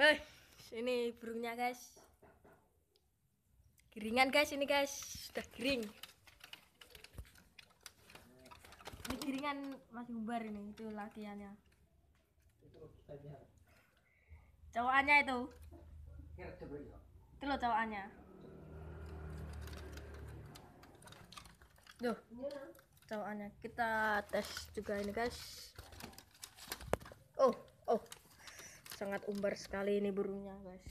Eh, ini burungnya guys. Giringan guys, ini guys sudah giring. Ini giringan masih umbar ini, itu lakiannya. Cowokannya itu. Itu loh cowokannya. Duh, cowokannya kita tes juga ini guys. Oh, sangat umbar sekali ini burungnya guys.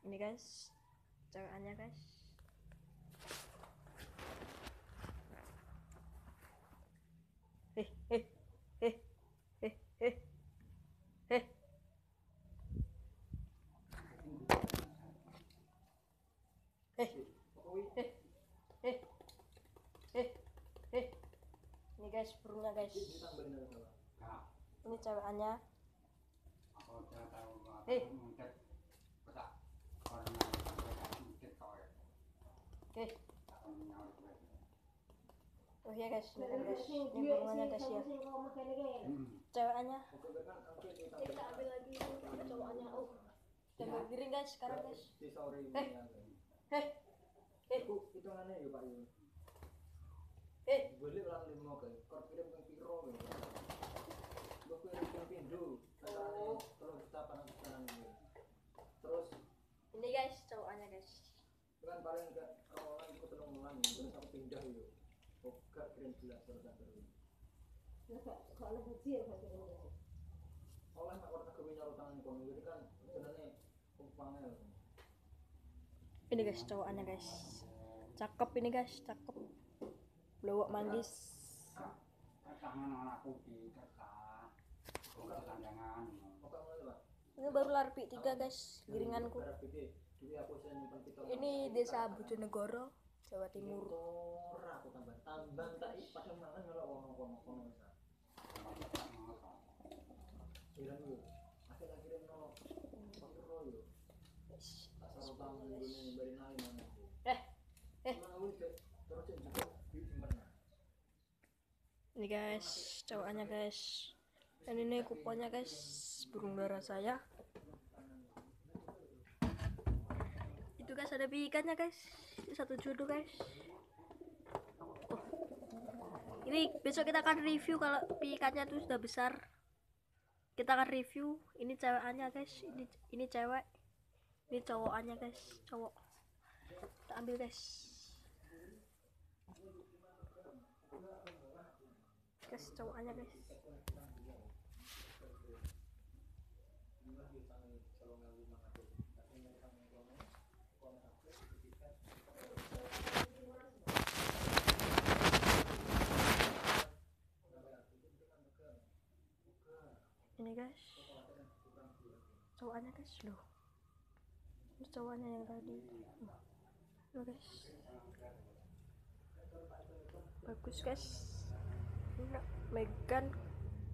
Ini guys, cowokannya guys. Ini guys burungnya guys. Ini cewekannya. Oh iya guys, ini kan guys. Ini burungannya guys ya. Cewekannya. Kita ambil lagi cowokannya. Oh, udah berdiri guys sekarang guys. Itu aneh ya Pak ya. Boleh ulang 5 ke. Kor kirim ke piro ya. Gue kirim ke Pindo. Kalau kita panas-panas ini. Terus ini guys cowokannya guys. Kan paling enggak orang ikut tolong-tolong terus aku pindah ya. Enggak kirim jelas terus terus. Kalau haji ya haji. Oleh nak warna kewe nyaro tangan kono jadi kan jenenge umpangel. Ini guys cowokannya guys. Cakep ini guys, cakep. Blowok manggis. Tangan anakku di kertas. Bukan tandangan. Ini baru larpi 3 guys, giringanku. Ini desa Bojonegoro, Jawa Timur. Ora aku tambah tak pada mangan kalau kono-kono bisa. Kirim yo. Akhirnya kirim no. Piro yo. Asal utang ngene bari nang mana. Terus juga disimpan. Ini guys, cowokannya guys. Dan ini kuponnya guys, burung dara saya. Itu guys ada ikannya guys. Ini 1 jodoh guys. Oh. Ini besok kita akan review kalau ikannya itu sudah besar. Kita akan review. Ini cewekannya guys. Ini cewek. Ini cowokannya guys, cowok. Kita ambil guys. Guys, cowokannya guys. Ini guys cowokannya guys loh. Ini cowokannya yang tadi. Loh guys. Bagus guys. Ini Megan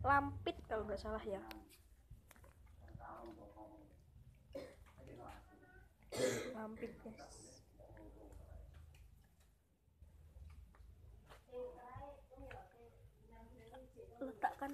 Lampit kalau nggak salah ya. Lampit guys. Letakkan